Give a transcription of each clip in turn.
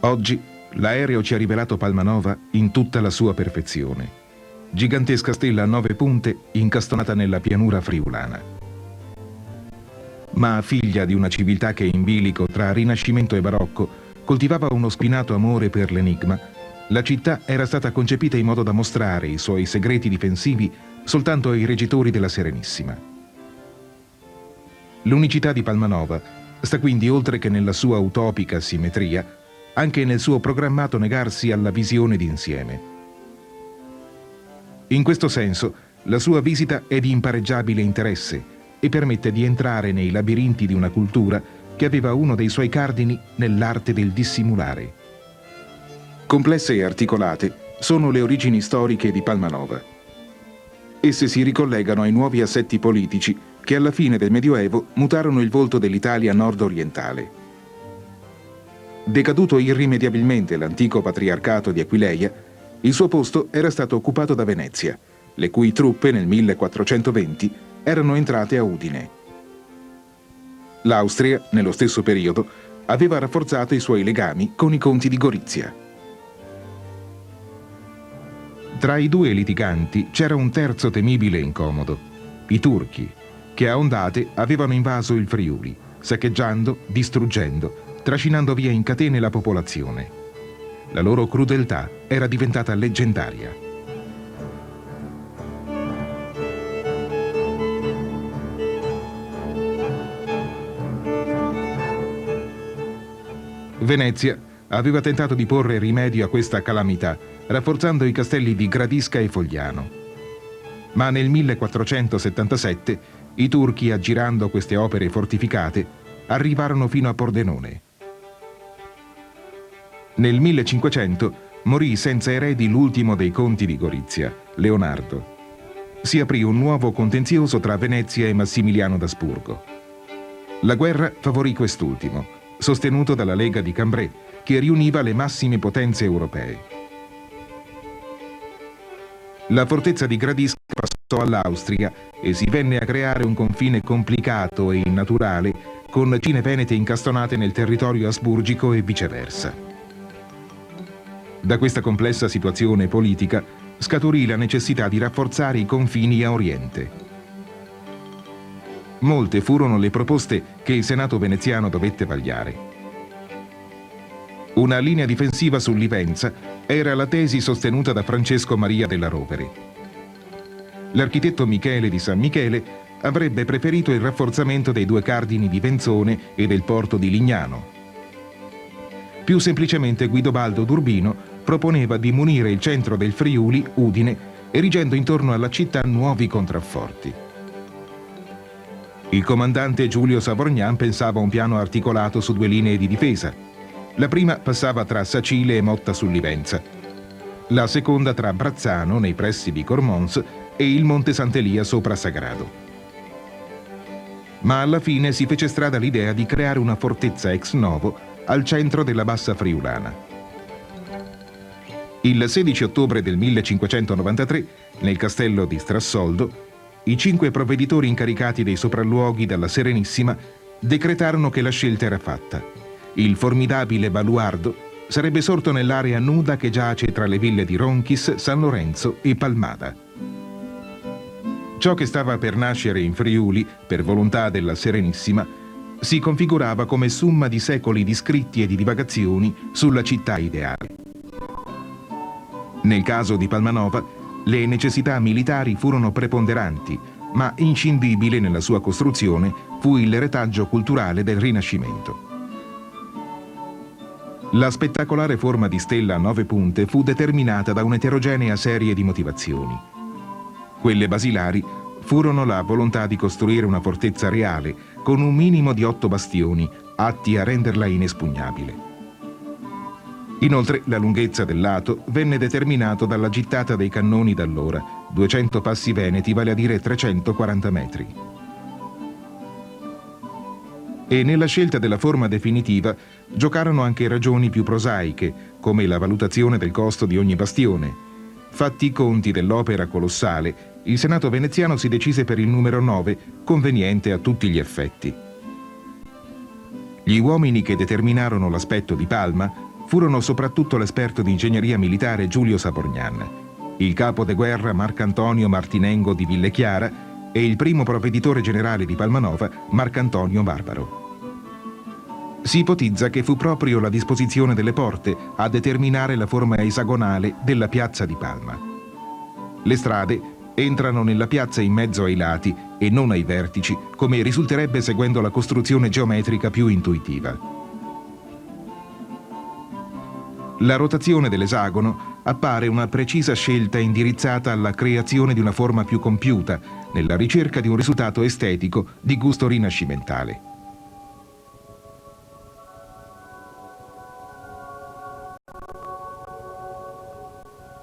Oggi l'aereo ci ha rivelato Palmanova in tutta la sua perfezione. Gigantesca stella a 9 punte incastonata nella pianura friulana. Ma figlia di una civiltà che in bilico tra Rinascimento e Barocco coltivava uno spinato amore per l'enigma, la città era stata concepita in modo da mostrare i suoi segreti difensivi soltanto ai reggitori della Serenissima. L'unicità di Palmanova sta quindi, oltre che nella sua utopica simmetria, anche nel suo programmato negarsi alla visione d'insieme. In questo senso, la sua visita è di impareggiabile interesse e permette di entrare nei labirinti di una cultura che aveva uno dei suoi cardini nell'arte del dissimulare. Complesse e articolate sono le origini storiche di Palmanova. Esse si ricollegano ai nuovi assetti politici che alla fine del Medioevo mutarono il volto dell'Italia nord-orientale. Decaduto irrimediabilmente l'antico patriarcato di Aquileia, il suo posto era stato occupato da Venezia, le cui truppe nel 1420 erano entrate a Udine. L'Austria, nello stesso periodo, aveva rafforzato i suoi legami con i conti di Gorizia. Tra i due litiganti c'era un terzo temibile e incomodo: i turchi, che a ondate avevano invaso il Friuli, saccheggiando, distruggendo, trascinando via in catene la popolazione. La loro crudeltà era diventata leggendaria. Venezia aveva tentato di porre rimedio a questa calamità, rafforzando i castelli di Gradisca e Fogliano. Ma nel 1477 i turchi, aggirando queste opere fortificate, arrivarono fino a Pordenone. Nel 1500 morì senza eredi l'ultimo dei conti di Gorizia, Leonardo. Si aprì un nuovo contenzioso tra Venezia e Massimiliano d'Asburgo. La guerra favorì quest'ultimo, sostenuto dalla Lega di Cambrai, che riuniva le massime potenze europee. La fortezza di Gradisca passò all'Austria e si venne a creare un confine complicato e innaturale con cime venete incastonate nel territorio asburgico e viceversa. Da questa complessa situazione politica scaturì la necessità di rafforzare i confini a oriente. Molte furono le proposte che il Senato veneziano dovette vagliare. Una linea difensiva su Livenza era la tesi sostenuta da Francesco Maria della Rovere. L'architetto Michele di San Michele avrebbe preferito il rafforzamento dei due cardini di Venzone e del porto di Lignano. Più semplicemente Guidobaldo d'Urbino proponeva di munire il centro del Friuli, Udine, erigendo intorno alla città nuovi contrafforti. Il comandante Giulio Savorgnan pensava a un piano articolato su due linee di difesa. La prima passava tra Sacile e Motta sul Livenza, la seconda tra Brazzano, nei pressi di Cormons, e il Monte Sant'Elia sopra Sagrado. Ma alla fine si fece strada l'idea di creare una fortezza ex novo al centro della Bassa Friulana. Il 16 ottobre del 1593, nel castello di Strassoldo, i 5 provveditori incaricati dei sopralluoghi dalla Serenissima decretarono che la scelta era fatta. Il formidabile baluardo sarebbe sorto nell'area nuda che giace tra le ville di Ronchis, San Lorenzo e Palmada. Ciò che stava per nascere in Friuli, per volontà della Serenissima, si configurava come summa di secoli di scritti e di divagazioni sulla città ideale. Nel caso di Palmanova, le necessità militari furono preponderanti, ma inscindibile nella sua costruzione fu il retaggio culturale del Rinascimento. La spettacolare forma di stella a 9 punte fu determinata da un'eterogenea serie di motivazioni. Quelle basilari furono la volontà di costruire una fortezza reale con un minimo di 8 bastioni, atti a renderla inespugnabile. Inoltre, la lunghezza del lato venne determinato dalla gittata dei cannoni d'allora, 200 passi veneti, vale a dire 340 metri. E nella scelta della forma definitiva giocarono anche ragioni più prosaiche, come la valutazione del costo di ogni bastione. Fatti i conti dell'opera colossale, il Senato veneziano si decise per il numero 9, conveniente a tutti gli effetti. Gli uomini che determinarono l'aspetto di Palma furono soprattutto l'esperto di ingegneria militare Giulio Savorgnan, il capo de guerra Marcantonio Martinengo di Villechiara e il primo provveditore generale di Palmanova Marcantonio Barbaro. Si ipotizza che fu proprio la disposizione delle porte a determinare la forma esagonale della piazza di Palma. Le strade entrano nella piazza in mezzo ai lati e non ai vertici, come risulterebbe seguendo la costruzione geometrica più intuitiva. La rotazione dell'esagono appare una precisa scelta indirizzata alla creazione di una forma più compiuta, nella ricerca di un risultato estetico di gusto rinascimentale.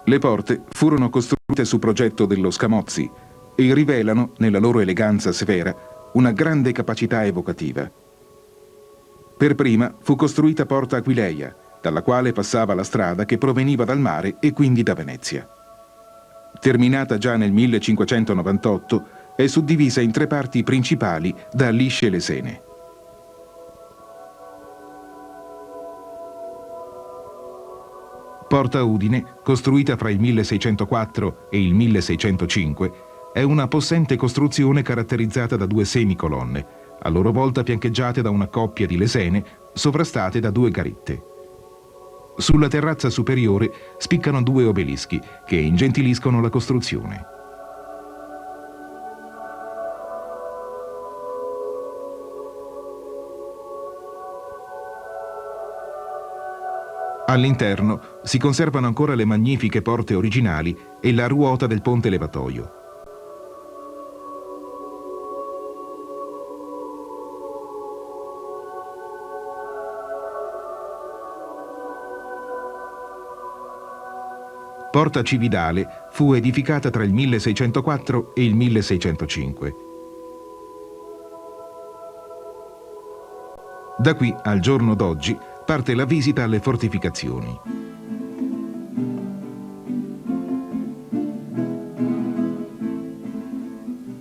Le porte furono costruite su progetto dello Scamozzi e rivelano, nella loro eleganza severa, una grande capacità evocativa. Per prima fu costruita Porta Aquileia, dalla quale passava la strada che proveniva dal mare e quindi da Venezia. Terminata già nel 1598, è suddivisa in 3 parti principali da lisce lesene. Porta Udine, costruita fra il 1604 e il 1605, è una possente costruzione caratterizzata da 2 semicolonne, a loro volta fiancheggiate da una coppia di lesene sovrastate da 2 garitte. Sulla terrazza superiore spiccano 2 obelischi che ingentiliscono la costruzione. All'interno si conservano ancora le magnifiche porte originali e la ruota del ponte levatoio. Porta Cividale fu edificata tra il 1604 e il 1605. Da qui al giorno d'oggi parte la visita alle fortificazioni.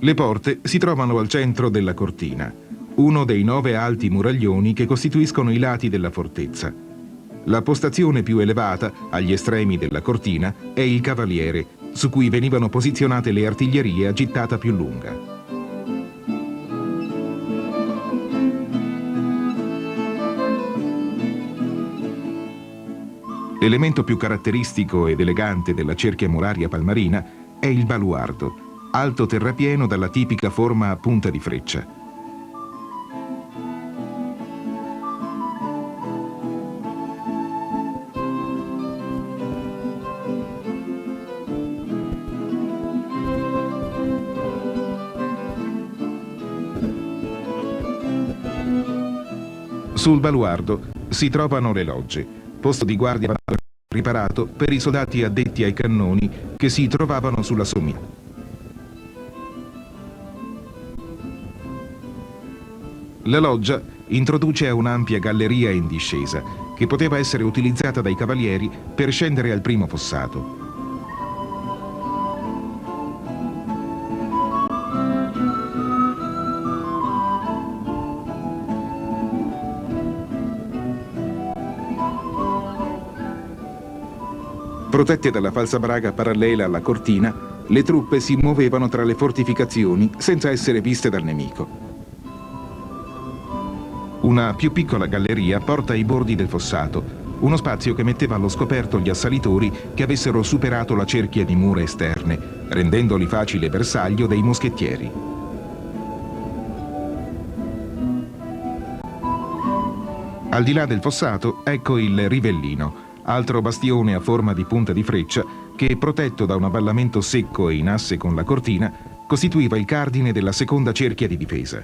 Le porte si trovano al centro della cortina, uno dei 9 alti muraglioni che costituiscono i lati della fortezza. La postazione più elevata, agli estremi della cortina, è il cavaliere, su cui venivano posizionate le artiglierie a gittata più lunga. L'elemento più caratteristico ed elegante della cerchia muraria palmarina è il baluardo, alto terrapieno dalla tipica forma a punta di freccia. Sul baluardo si trovano le logge, posto di guardia riparato per i soldati addetti ai cannoni che si trovavano sulla sommità. La loggia introduce a un'ampia galleria in discesa che poteva essere utilizzata dai cavalieri per scendere al primo fossato. Protette dalla falsabraga parallela alla cortina, le truppe si muovevano tra le fortificazioni senza essere viste dal nemico. Una più piccola galleria porta ai bordi del fossato, uno spazio che metteva allo scoperto gli assalitori che avessero superato la cerchia di mura esterne, rendendoli facile bersaglio dei moschettieri. Al di là del fossato, ecco il Rivellino, altro bastione a forma di punta di freccia che, protetto da un avvallamento secco e in asse con la cortina, costituiva il cardine della seconda cerchia di difesa.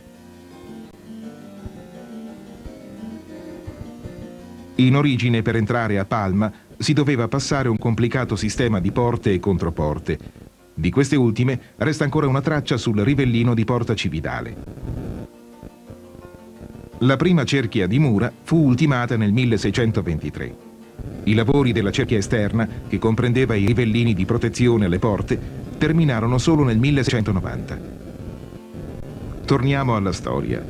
In origine, per entrare a Palma si doveva passare un complicato sistema di porte e controporte. Di queste ultime resta ancora una traccia sul Rivellino di Porta Cividale. La prima cerchia di mura fu ultimata nel 1623. I lavori della cerchia esterna, che comprendeva i rivellini di protezione alle porte, terminarono solo nel 1690. Torniamo alla storia.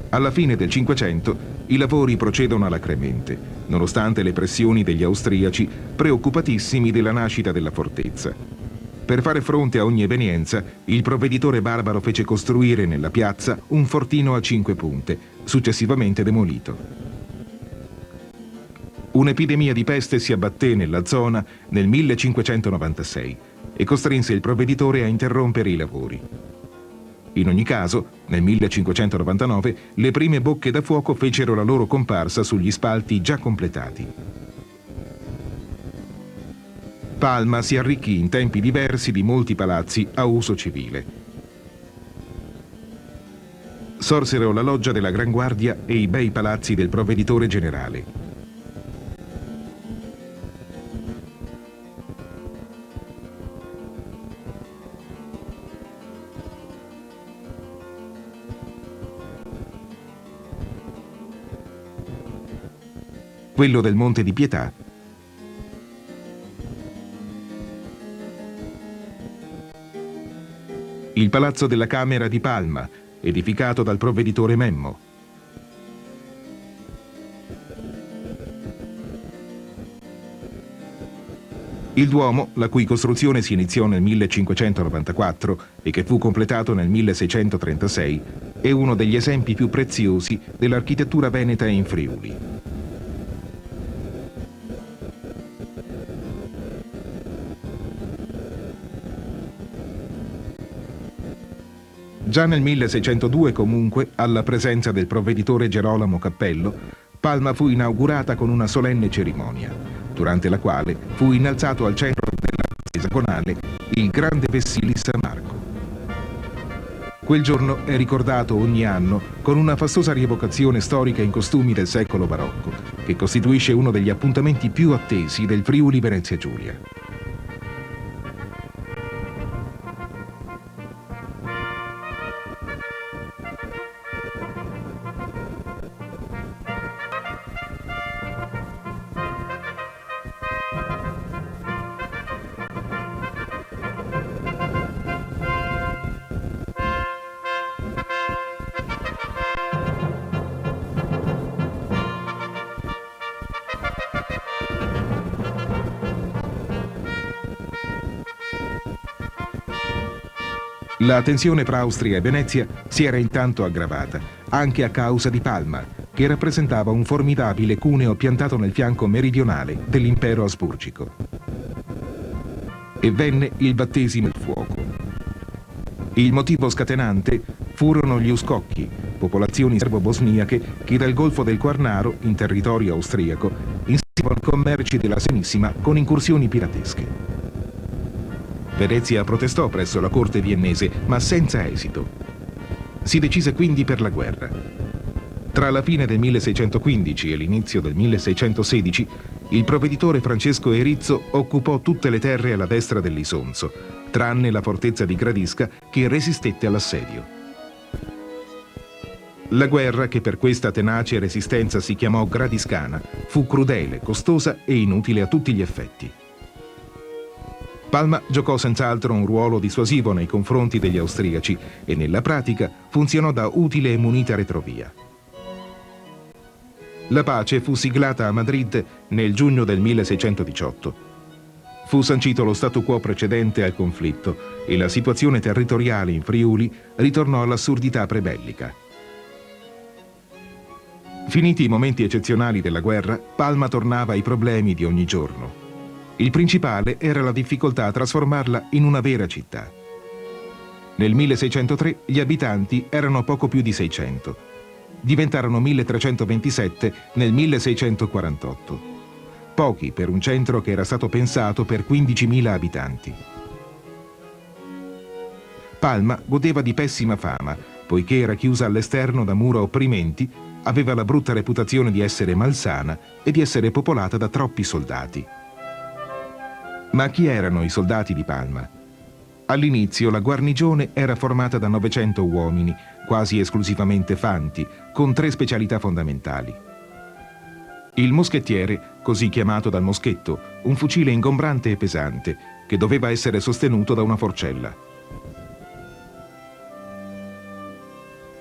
Alla fine del Cinquecento I lavori procedono alacremente, nonostante le pressioni degli austriaci, preoccupatissimi della nascita della fortezza. Per fare fronte a ogni evenienza, il provveditore barbaro fece costruire nella piazza un fortino a 5 punte, successivamente demolito. Un'epidemia di peste si abbatté nella zona nel 1596 e costrinse il provveditore a interrompere i lavori. In ogni caso, nel 1599 le prime bocche da fuoco fecero la loro comparsa sugli spalti già completati. Palma si arricchì in tempi diversi di molti palazzi a uso civile. Sorsero la loggia della Gran Guardia e i bei palazzi del provveditore generale. Quello del Monte di Pietà, il palazzo della Camera di Palma, edificato dal provveditore Memmo. Il Duomo, la cui costruzione si iniziò nel 1594 e che fu completato nel 1636, è uno degli esempi più preziosi dell'architettura veneta in Friuli. Già nel 1602, comunque, alla presenza del provveditore Gerolamo Cappello, Palma fu inaugurata con una solenne cerimonia, durante la quale fu innalzato al centro della esagonale il grande Vessilli San Marco. Quel giorno è ricordato ogni anno con una fastosa rievocazione storica in costumi del secolo barocco, che costituisce uno degli appuntamenti più attesi del Friuli Venezia Giulia. La tensione fra Austria e Venezia si era intanto aggravata, anche a causa di Palma, che rappresentava un formidabile cuneo piantato nel fianco meridionale dell'impero asburgico. E venne il battesimo del fuoco. Il motivo scatenante furono gli Uscocchi, popolazioni serbo-bosniache che dal Golfo del Quarnaro, in territorio austriaco, inseguivano i commerci della Senissima con incursioni piratesche. Venezia protestò presso la corte viennese, ma senza esito. Si decise quindi per la guerra. Tra la fine del 1615 e l'inizio del 1616, il provveditore Francesco Erizzo occupò tutte le terre alla destra dell'Isonzo, tranne la fortezza di Gradisca che resistette all'assedio. La guerra, che per questa tenace resistenza si chiamò Gradiscana, fu crudele, costosa e inutile a tutti gli effetti. Palma giocò senz'altro un ruolo dissuasivo nei confronti degli austriaci e nella pratica funzionò da utile e munita retrovia. La pace fu siglata a Madrid nel giugno del 1618. Fu sancito lo statu quo precedente al conflitto e la situazione territoriale in Friuli ritornò all'assurdità prebellica. Finiti i momenti eccezionali della guerra, Palma tornava ai problemi di ogni giorno. Il principale era la difficoltà a trasformarla in una vera città. Nel 1603 gli abitanti erano poco più di 600. Diventarono 1327 nel 1648. Pochi per un centro che era stato pensato per 15.000 abitanti. Palma godeva di pessima fama, poiché era chiusa all'esterno da mura opprimenti, aveva la brutta reputazione di essere malsana e di essere popolata da troppi soldati. Ma chi erano i soldati di Palma? All'inizio la guarnigione era formata da 900 uomini, quasi esclusivamente fanti, con 3 specialità fondamentali. Il moschettiere, così chiamato dal moschetto, un fucile ingombrante e pesante, che doveva essere sostenuto da una forcella.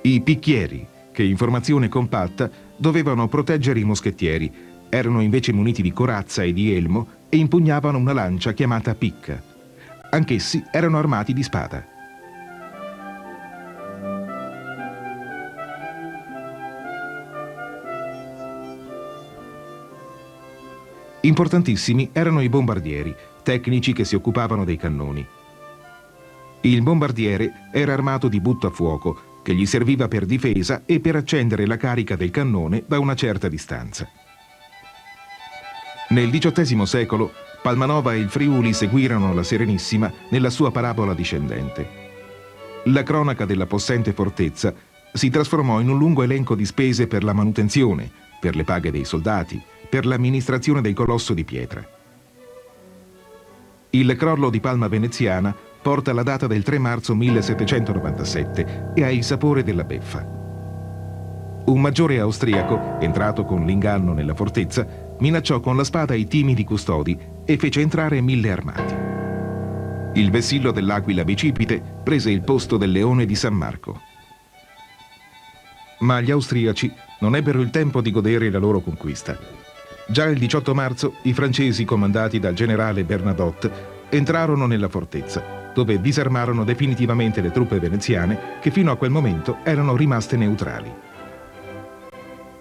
I picchieri, che in formazione compatta dovevano proteggere i moschettieri, erano invece muniti di corazza e di elmo e impugnavano una lancia chiamata picca. Anch'essi erano armati di spada. Importantissimi erano i bombardieri, tecnici che si occupavano dei cannoni. Il bombardiere era armato di buttafuoco, che gli serviva per difesa e per accendere la carica del cannone da una certa distanza. Nel XVIII secolo, Palmanova e il Friuli seguirono la Serenissima nella sua parabola discendente. La cronaca della possente fortezza si trasformò in un lungo elenco di spese per la manutenzione, per le paghe dei soldati, per l'amministrazione del colosso di pietra. Il crollo di Palma Veneziana porta la data del 3 marzo 1797 e ha il sapore della beffa. Un maggiore austriaco, entrato con l'inganno nella fortezza, minacciò con la spada i timidi custodi e fece entrare 1000 armati. Il vessillo dell'Aquila bicipite prese il posto del leone di San Marco. Ma gli austriaci non ebbero il tempo di godere la loro conquista. Già il 18 marzo i francesi, comandati dal generale Bernadotte, entrarono nella fortezza, dove disarmarono definitivamente le truppe veneziane che fino a quel momento erano rimaste neutrali.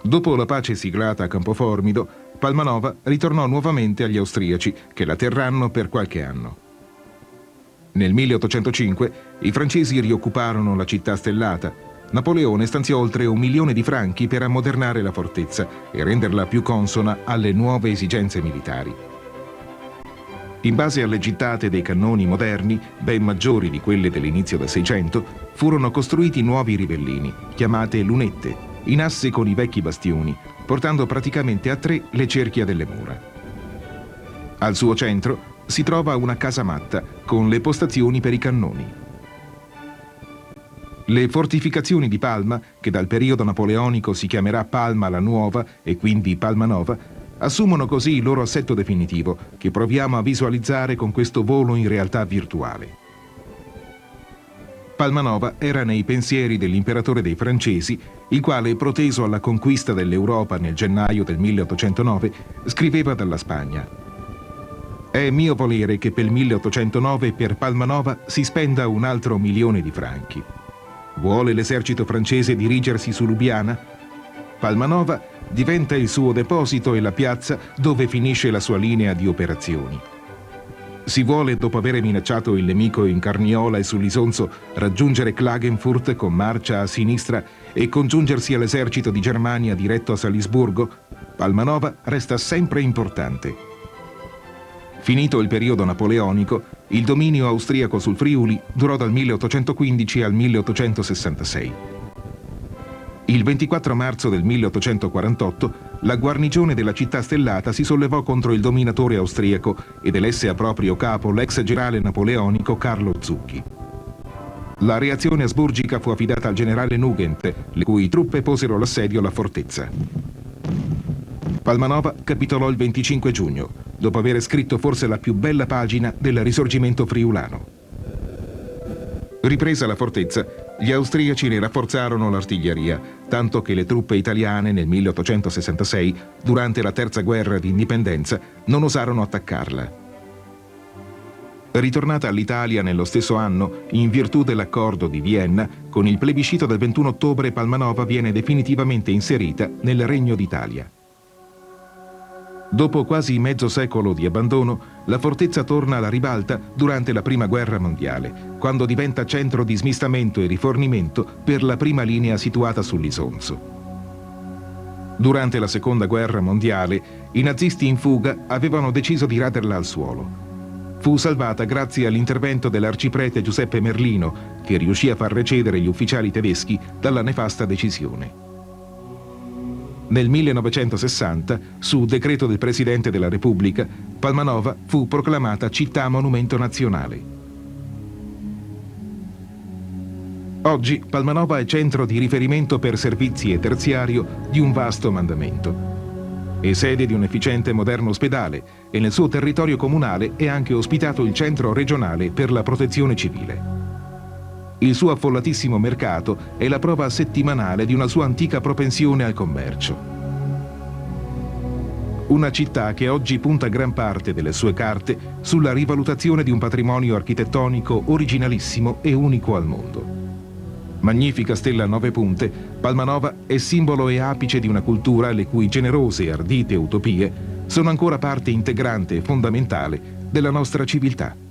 Dopo la pace siglata a Campoformido, Palmanova ritornò nuovamente agli austriaci, che la terranno per qualche anno. Nel 1805 i francesi rioccuparono la città stellata. Napoleone stanziò oltre 1 milione di franchi per ammodernare la fortezza e renderla più consona alle nuove esigenze militari. In base alle gittate dei cannoni moderni, ben maggiori di quelle dell'inizio del Seicento, furono costruiti nuovi rivellini, chiamate lunette, in asse con i vecchi bastioni, portando praticamente a 3 le cerchia delle mura. Al suo centro si trova una casamatta con le postazioni per i cannoni. Le fortificazioni di Palma, che dal periodo napoleonico si chiamerà Palma la Nuova e quindi Palmanova, assumono così il loro assetto definitivo, che proviamo a visualizzare con questo volo in realtà virtuale. Palmanova era nei pensieri dell'imperatore dei francesi, il quale, proteso alla conquista dell'Europa nel gennaio del 1809, scriveva dalla Spagna: «È mio volere che per il 1809 per Palmanova si spenda un altro 1 milione di franchi. Vuole l'esercito francese dirigersi su Lubiana? Palmanova diventa il suo deposito e la piazza dove finisce la sua linea di operazioni. Si vuole, dopo aver minacciato il nemico in Carniola e sull'Isonzo, raggiungere Klagenfurt con marcia a sinistra e congiungersi all'esercito di Germania diretto a Salisburgo, Palmanova resta sempre importante. Finito il periodo napoleonico, il dominio austriaco sul Friuli durò dal 1815 al 1866. Il 24 marzo del 1848 la guarnigione della città stellata si sollevò contro il dominatore austriaco ed elesse a proprio capo l'ex generale napoleonico Carlo Zucchi. La reazione asburgica fu affidata al generale Nugent, le cui truppe posero l'assedio alla fortezza. Palmanova capitolò il 25 giugno, dopo aver scritto forse la più bella pagina del risorgimento friulano. Ripresa la fortezza, gli austriaci ne rafforzarono l'artiglieria, tanto che le truppe italiane nel 1866, durante la terza guerra di indipendenza, non osarono attaccarla. Ritornata all'Italia nello stesso anno, in virtù dell'accordo di Vienna, con il plebiscito del 21 ottobre Palmanova viene definitivamente inserita nel Regno d'Italia. Dopo quasi mezzo secolo di abbandono, la fortezza torna alla ribalta durante la Prima Guerra Mondiale, quando diventa centro di smistamento e rifornimento per la prima linea situata sull'Isonzo. Durante la Seconda Guerra Mondiale, i nazisti in fuga avevano deciso di raderla al suolo. Fu salvata grazie all'intervento dell'arciprete Giuseppe Merlino, che riuscì a far recedere gli ufficiali tedeschi dalla nefasta decisione. Nel 1960, su decreto del Presidente della Repubblica, Palmanova fu proclamata città monumento nazionale. Oggi Palmanova è centro di riferimento per servizi e terziario di un vasto mandamento. È sede di un efficiente e moderno ospedale e nel suo territorio comunale è anche ospitato il centro regionale per la protezione civile. Il suo affollatissimo mercato è la prova settimanale di una sua antica propensione al commercio. Una città che oggi punta gran parte delle sue carte sulla rivalutazione di un patrimonio architettonico originalissimo e unico al mondo. Magnifica stella a 9 punte, Palmanova è simbolo e apice di una cultura le cui generose e ardite utopie sono ancora parte integrante e fondamentale della nostra civiltà.